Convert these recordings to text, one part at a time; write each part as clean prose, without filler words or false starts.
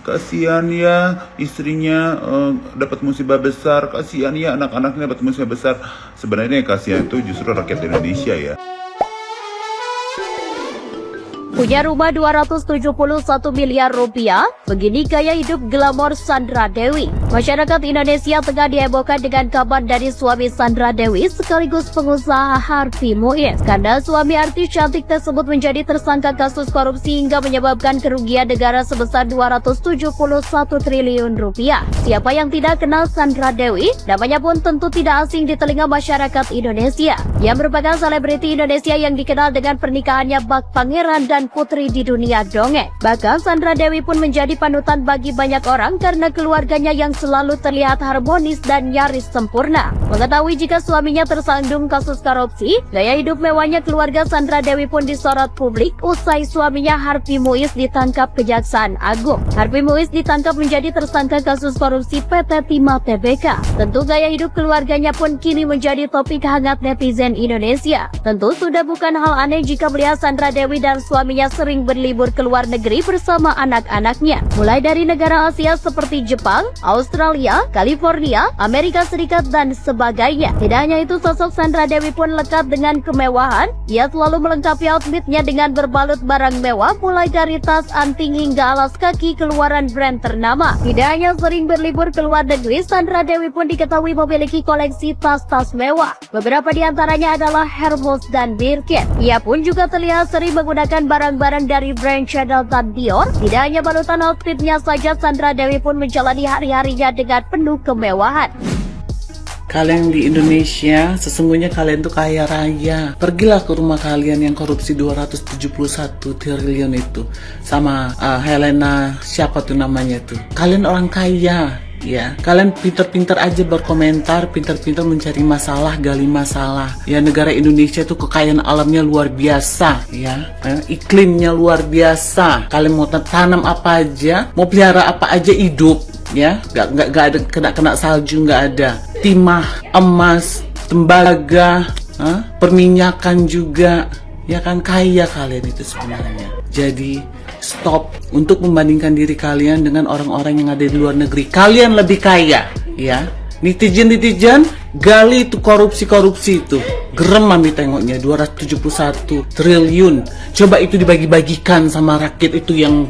kasihan ya istrinya dapat musibah besar, kasihan ya anak-anaknya dapat musibah besar. Sebenarnya yang kasihan itu justru rakyat Indonesia ya. Punya rumah 271 miliar rupiah, begini gaya hidup glamor Sandra Dewi. Masyarakat Indonesia tengah dihebohkan dengan kabar dari suami Sandra Dewi sekaligus pengusaha Harvey Muiz. Karena suami artis cantik tersebut menjadi tersangka kasus korupsi hingga menyebabkan kerugian negara sebesar 271 triliun rupiah. Siapa yang tidak kenal Sandra Dewi? Namanya pun tentu tidak asing di telinga masyarakat Indonesia. Ia merupakan selebriti Indonesia yang dikenal dengan pernikahannya bak pangeran dan putri di dunia dongeng. Bahkan Sandra Dewi pun menjadi panutan bagi banyak orang karena keluarganya yang selalu terlihat harmonis dan nyaris sempurna. Mengetahui jika suaminya tersandung kasus korupsi, gaya hidup mewahnya keluarga Sandra Dewi pun disorot publik usai suaminya Harvey Muiz ditangkap Kejaksaan Agung. Harvey Muiz ditangkap menjadi tersangka kasus korupsi PT Timah Tbk. Tentu gaya hidup keluarganya pun kini menjadi topik hangat netizen Indonesia. Tentu sudah bukan hal aneh jika melihat Sandra Dewi dan suaminya sering berlibur ke luar negeri bersama anak-anaknya. Mulai dari negara Asia seperti Jepang, Australia, California, Amerika Serikat, dan sebagainya. Tidak hanya itu, sosok Sandra Dewi pun lekat dengan kemewahan. Ia selalu melengkapi outfitnya dengan berbalut barang mewah, mulai dari tas, anting, hingga alas kaki keluaran brand ternama. Tidak hanya sering berlibur ke luar negeri, Sandra Dewi pun diketahui memiliki koleksi tas-tas mewah. Beberapa di antaranya adalah Hermes dan Birkin. Ia pun juga terlihat sering menggunakan barang-barang dari brand Chanel dan Dior. Tidak hanya balutan outfitnya saja, Sandra Dewi pun menjalani hari-harinya dengan penuh kemewahan. Kalian di Indonesia, sesungguhnya kalian tuh kaya raya. Pergilah ke rumah kalian yang korupsi 271 triliun itu. Sama Helena, siapa tuh namanya tuh. Kalian orang kaya. Ya, kalian pinter-pinter aja berkomentar, pinter-pinter mencari masalah, gali masalah. Ya, negara Indonesia tuh kekayaan alamnya luar biasa, ya. Iklimnya luar biasa. Kalian mau tanam apa aja, mau pelihara apa aja hidup, ya. Gak ada kena salju, nggak ada. Timah, emas, tembaga, perminyakan juga. Ya kan, kaya kalian itu sebenarnya. Jadi stop untuk membandingkan diri kalian dengan orang-orang yang ada di luar negeri. Kalian lebih kaya, ya. Netizen gali itu korupsi itu. Gerem mami tengoknya 271 triliun. Coba itu dibagi-bagikan sama rakyat itu yang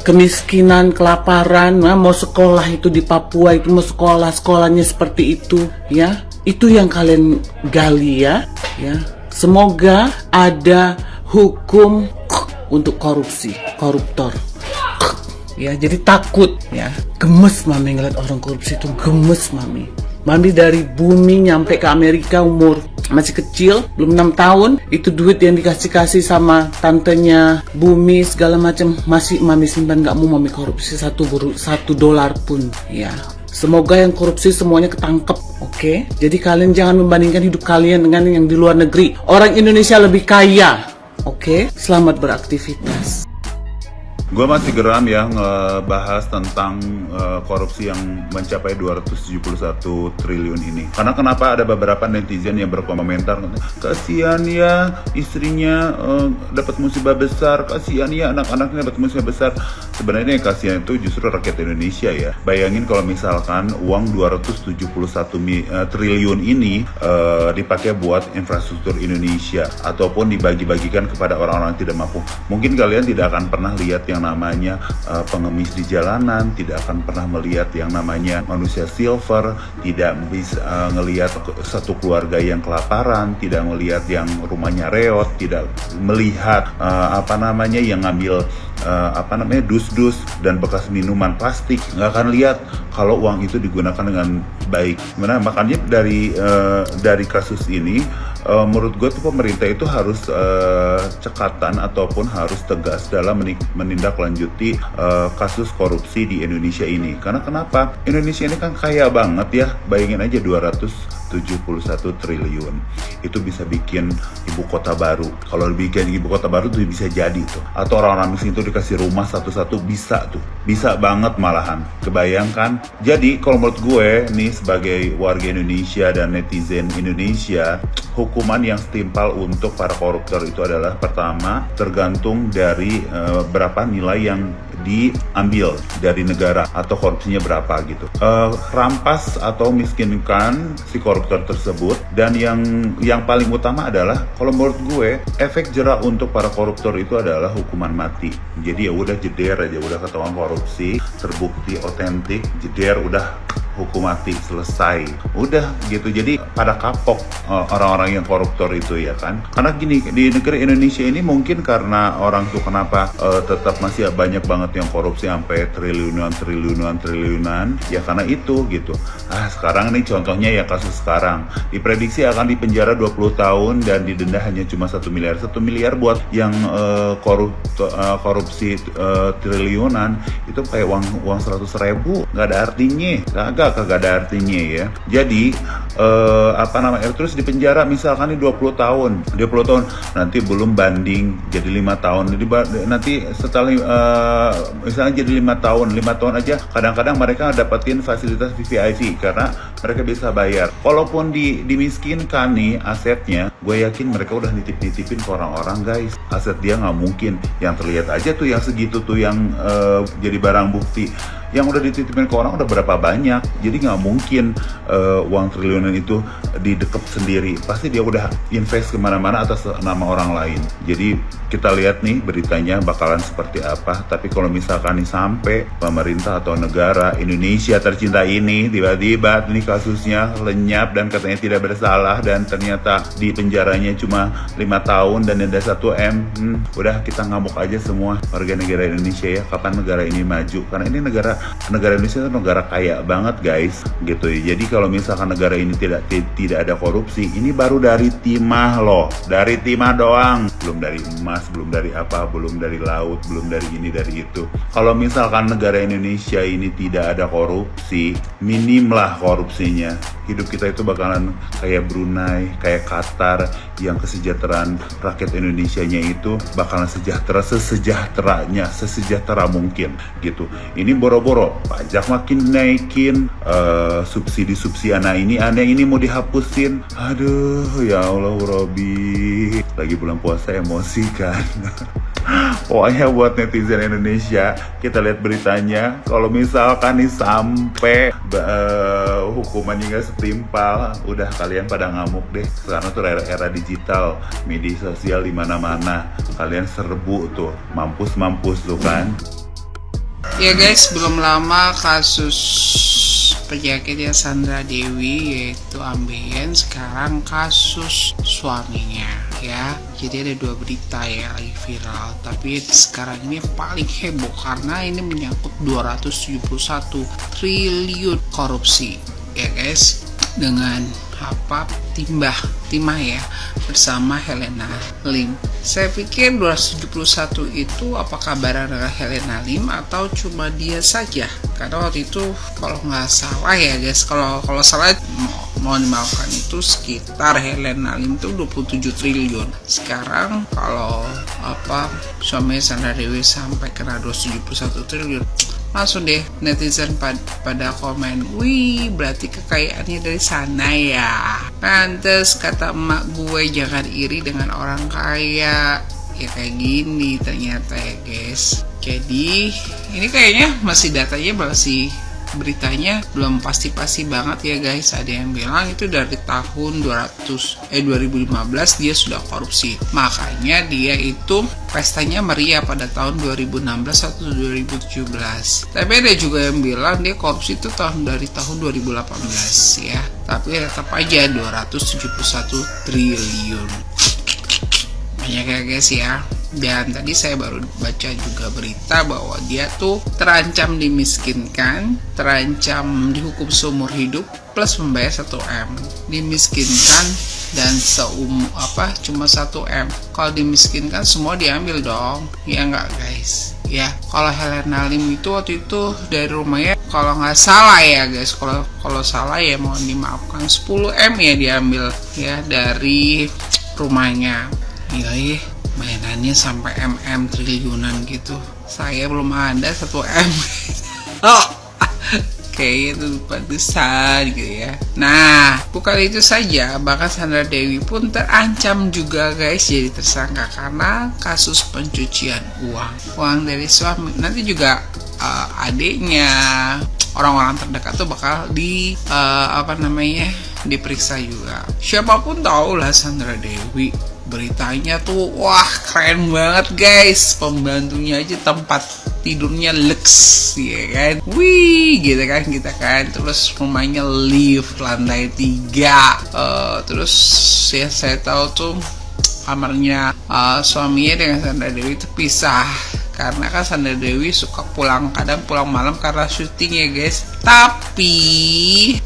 kemiskinan, kelaparan, mau sekolah itu di Papua itu mau sekolahnya seperti itu, ya. Itu yang kalian gali, ya. Semoga ada hukum untuk koruptor. Ya, jadi takut, ya. Gemes mami ngeliat orang korupsi itu, gemes mami. Mami dari bumi nyampe ke Amerika umur masih kecil, belum 6 tahun. Itu duit yang dikasih sama tantenya bumi segala macam masih mami simpan, nggak mau mami korupsi $1 pun, ya. Semoga yang korupsi semuanya ketangkep, oke? Jadi kalian jangan membandingkan hidup kalian dengan yang di luar negeri. Orang Indonesia lebih kaya, oke? Selamat beraktivitas. Gue masih geram ya ngebahas tentang korupsi yang mencapai 271 triliun ini. Karena kenapa ada beberapa netizen yang berkomentar, kasihan ya istrinya dapat musibah besar, kasihan ya anak-anaknya dapat musibah besar. Sebenarnya yang kasihan itu justru rakyat Indonesia ya. Bayangin kalau misalkan uang 271 triliun ini dipakai buat infrastruktur Indonesia ataupun dibagi-bagikan kepada orang-orang yang tidak mampu. Mungkin kalian tidak akan pernah lihat yang namanya pengemis di jalanan, tidak akan pernah melihat yang namanya manusia silver, tidak bisa ngelihat satu keluarga yang kelaparan, tidak melihat yang rumahnya reot, tidak melihat yang ngambil dus-dus dan bekas minuman plastik. Nggak akan lihat kalau uang itu digunakan dengan baik. Makanya dari kasus ini, menurut gue tuh pemerintah itu harus cekatan ataupun harus tegas dalam menindaklanjuti kasus korupsi di Indonesia ini. Karena kenapa? Indonesia ini kan kaya banget ya. Bayangin aja 271 triliun. Itu bisa bikin ibu kota baru. Kalau bikin ibu kota baru tuh bisa jadi tuh. Atau orang-orang miskin itu dikasih rumah satu-satu, bisa tuh. Bisa banget malahan. Kebayangkan? Jadi kalau menurut gue nih sebagai warga Indonesia dan netizen Indonesia, hukuman yang setimpal untuk para koruptor itu adalah pertama tergantung dari berapa nilai yang diambil dari negara atau korupsinya berapa gitu. Rampas atau miskinkan si koruptor tersebut, dan yang paling utama adalah kalau menurut gue efek jera untuk para koruptor itu adalah hukuman mati. Jadi ya udah jeder aja, udah ketahuan korupsi, terbukti otentik, jeder, udah hukum mati, selesai, udah gitu. Jadi pada kapok orang-orang yang koruptor itu, ya kan. Karena gini, di negeri Indonesia ini mungkin karena orang tuh kenapa tetap masih banyak banget yang korupsi sampai triliunan, ya karena itu gitu. Sekarang nih contohnya ya kasus sekarang, diprediksi akan dipenjara 20 tahun dan didenda hanya cuma 1 miliar. 1 miliar buat yang korupsi triliunan itu kayak uang 100.000, nggak ada artinya, kagak ada artinya ya. Jadi terus dipenjara misalkan nih 20 tahun, nanti belum banding jadi 5 tahun. Nanti setelah misalnya jadi 5 tahun aja kadang-kadang mereka dapetin fasilitas VVIP karena mereka bisa bayar. Walaupun dimiskinkan nih asetnya, gue yakin mereka udah nitip-nitipin ke orang-orang, guys. Aset dia nggak mungkin yang terlihat aja tuh yang segitu tuh yang jadi barang bukti. Yang udah dititipin ke orang udah berapa banyak. Jadi nggak mungkin uang triliunan itu didekep sendiri. Pasti dia udah invest kemana-mana atas nama orang lain. Jadi kita lihat nih beritanya bakalan seperti apa. Tapi kalau misalkan nih sampai pemerintah atau negara Indonesia tercinta ini tiba-tiba nih kasusnya lenyap dan katanya tidak bersalah dan ternyata di penjaranya cuma 5 tahun dan denda 1M, udah kita ngamuk aja semua warga negara Indonesia ya. Kapan negara ini maju? Karena ini negara Indonesia itu negara kaya banget, guys, gitu ya. Jadi kalau misalkan negara ini tidak ada korupsi, ini baru dari timah loh, dari timah doang, belum dari emas, belum dari apa, belum dari laut, belum dari ini dari itu. Kalau misalkan negara Indonesia ini tidak ada korupsi, minim lah korupsinya, hidup kita itu bakalan kayak Brunei, kayak Qatar, yang kesejahteraan rakyat Indonesianya itu bakalan sesejahtera mungkin gitu. Ini boro-boro pajak makin naikin, subsidi anak ini mau dihapusin. Aduh ya Allah Robi, lagi bulan puasa emosi kan. Pokoknya buat netizen Indonesia, kita lihat beritanya. Kalau misalkan nih sampai hukumannya nggak setimpal, udah kalian pada ngamuk deh. Karena tuh era digital, media sosial di mana-mana. Kalian serbu tuh, mampus tuh kan. Ya guys, belum lama kasus penyakitnya Sandra Dewi yaitu ambeien, sekarang kasus suaminya ya. Jadi ada 2 berita ya lagi viral, tapi sekarang ini paling heboh karena ini menyangkut 271 triliun korupsi ya guys, dengan timah ya bersama Helena Lim. Saya pikir 271 itu apakah barang dengan Helena Lim atau cuma dia saja? Karena waktu itu kalau nggak salah ya guys, kalau salah mohon dimaafkan, itu sekitar Helena Lim itu 27 triliun. Sekarang kalau suami Sandra Dewi sampai kena 271 triliun, langsung deh netizen pada komen, wih berarti kekayaannya dari sana ya. Pantes kata emak gue, jangan iri dengan orang kaya. Ya kayak gini ternyata ya guys. Jadi ini kayaknya beritanya belum pasti banget ya guys. Ada yang bilang itu dari tahun 2015 dia sudah korupsi, makanya dia itu pestanya meriah pada tahun 2016 atau 2017. Tapi ada juga yang bilang dia korupsi itu dari tahun 2018 ya. Tapi tetap aja 271 triliun. Banyak ya guys ya. Dan tadi saya baru baca juga berita bahwa dia tuh terancam dimiskinkan, terancam dihukum seumur hidup plus membayar 1M. Dimiskinkan dan cuma 1M. Kalau dimiskinkan semua diambil dong. Ya enggak guys? Ya, kalau Helena Lim itu waktu itu dari rumahnya, kalau nggak salah ya guys, kalau salah ya mohon dimaafkan, 10M ya diambil ya dari rumahnya. Iya, mainannya sampai MM triliunan gitu. Saya belum ada 1M. kayaknya itu pantesan gitu ya. Nah, bukan itu saja, bahkan Sandra Dewi pun terancam juga guys jadi tersangka karena kasus pencucian uang dari suami. Nanti juga adiknya, orang-orang terdekat tuh bakal diperiksa juga. Siapapun tahu lah Sandra Dewi, beritanya tuh wah keren banget guys, pembantunya aja tempat tidurnya lux ya kan, wih gitu kan kita kan, terus rumahnya lift lantai 3, terus ya saya tahu tuh kamarnya suaminya dengan Sandra Dewi itu pisah karena kan Sandra Dewi suka kadang pulang malam karena syuting ya guys, tapi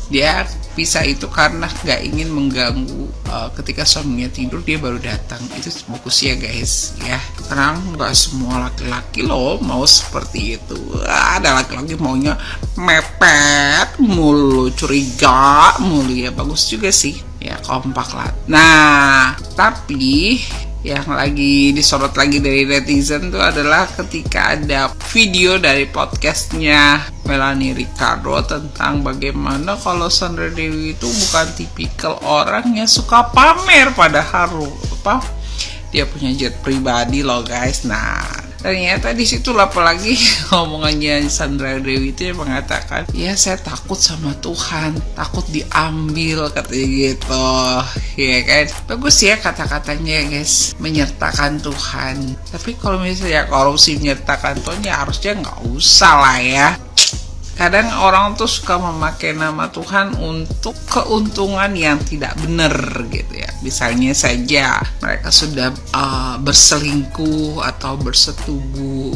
dia pisah itu karena gak ingin mengganggu ketika suaminya tidur, dia baru datang. Itu bagus ya guys ya, karena gak semua laki-laki loh mau seperti itu. Ada laki-laki maunya mepet mulu, curiga mulu, ya bagus juga sih ya, kompak lah. Nah tapi yang lagi disorot lagi dari netizen tuh adalah ketika ada video dari podcastnya Melanie Ricardo tentang bagaimana kalau Sandra Dewi itu bukan tipikal orang yang suka pamer, padahal dia punya jet pribadi loh guys. Nah ternyata di situ apalagi omongannya Sandra Dewi itu yang mengatakan, ya saya takut sama Tuhan, takut diambil katanya gitu ya kan. Bagus ya kata-katanya guys, menyertakan Tuhan. Tapi kalau misalnya korupsi menyertakan Tuhan ya harusnya nggak usah lah ya. Kadang orang tuh suka memakai nama Tuhan untuk keuntungan yang tidak benar gitu ya. Misalnya saja mereka sudah berselingkuh atau bersetubuh,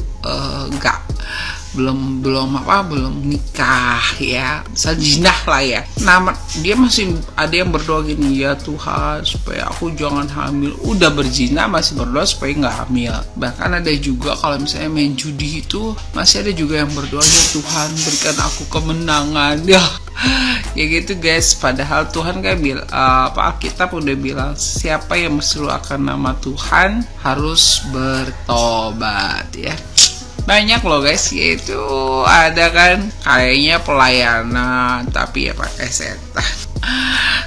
belum nikah ya, misal jinah lah ya. Nah dia masih ada yang berdoa gini, ya Tuhan supaya aku jangan hamil. Udah berzina masih berdoa supaya nggak hamil. Bahkan ada juga kalau misalnya main judi itu masih ada juga yang berdoa, ya Tuhan berikan aku kemenangan ya. Ya gitu guys, padahal Tuhan kan Alkitab udah bilang siapa yang menyeruakan nama Tuhan harus bertobat ya. Banyak loh guys, yaitu ada kan kayaknya pelayanan tapi ya pakai setan.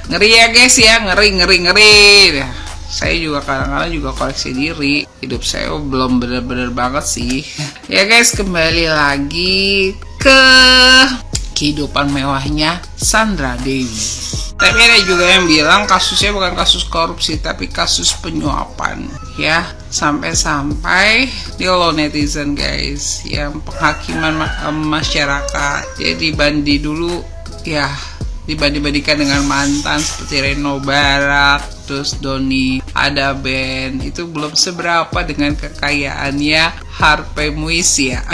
Ngeri ya guys ya, ngeri. Nah, saya juga kadang-kadang juga koreksi diri, hidup saya belum bener-bener banget sih. Ya guys, kembali lagi ke kehidupan mewahnya Sandra Dewi. Tapi ada juga yang bilang kasusnya bukan kasus korupsi tapi kasus penyuapan ya, sampai di lo netizen guys yang penghakiman masyarakat. Jadi dibandingkan dengan mantan seperti Reno Barak, terus Doni Adaben, itu belum seberapa dengan kekayaannya Harvey Muiz ya.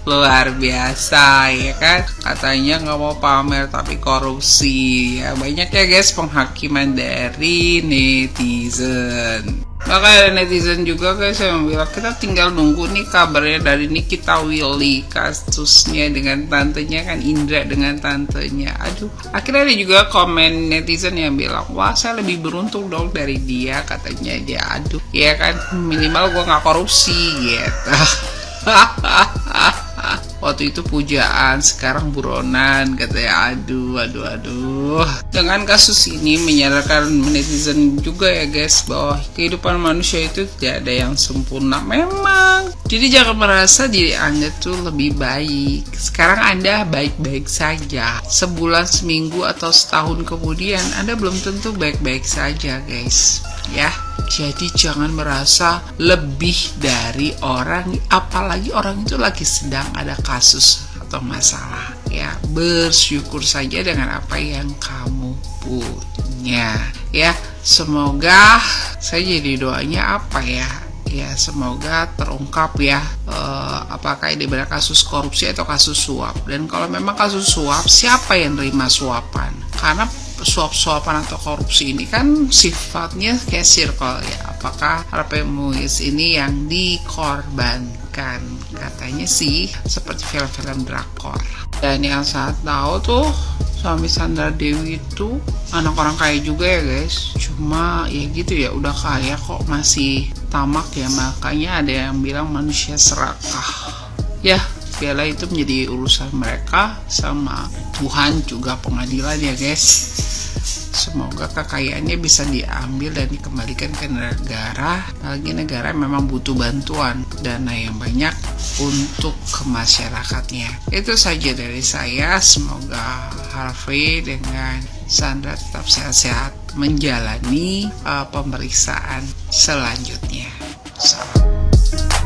Luar biasa ya kan, katanya nggak mau pamer tapi korupsi ya. Banyak ya guys penghakiman dari netizen. Maka ada netizen juga guys yang bilang kita tinggal nunggu nih kabarnya dari Nikita Willy, kasusnya dengan tantenya kan, Indra dengan tantenya. Aduh, akhirnya ada juga komen netizen yang bilang, wah saya lebih beruntung dong dari dia, katanya dia. Aduh ya kan, minimal gue nggak korupsi gitu. Waktu itu pujaan, sekarang buronan katanya. Aduh. Dengan kasus ini menyadarkan netizen juga ya guys bahwa kehidupan manusia itu tidak ada yang sempurna memang. Jadi jangan merasa diri Anda tuh lebih baik. Sekarang Anda baik-baik saja. Sebulan, seminggu, atau setahun kemudian Anda belum tentu baik-baik saja guys ya. Jadi jangan merasa lebih dari orang, apalagi orang itu lagi sedang ada kasus atau masalah ya. Bersyukur saja dengan apa yang kamu punya ya. Semoga saya jadi doanya apa ya, semoga terungkap ya apakah ini benar kasus korupsi atau kasus suap. Dan kalau memang kasus suap, siapa yang nerima suapan? Karena suap-suapan atau korupsi ini kan sifatnya kayak circle ya. Apakah Harvey Muiz ini yang dikorbankan? Katanya sih seperti film-film drakor. Dan yang saya tahu tuh suami Sandra Dewi itu anak orang kaya juga ya guys. Cuma ya gitu ya, udah kaya kok masih tamak ya. Makanya ada yang bilang manusia serakah ya. segala itu menjadi urusan mereka sama Tuhan juga pengadilan ya guys. Semoga kekayaannya bisa diambil dan dikembalikan ke negara, apalagi negara memang butuh bantuan dana yang banyak untuk ke masyarakatnya. Itu saja dari saya, semoga Harvey dengan Sandra tetap sehat-sehat menjalani pemeriksaan selanjutnya. Salam.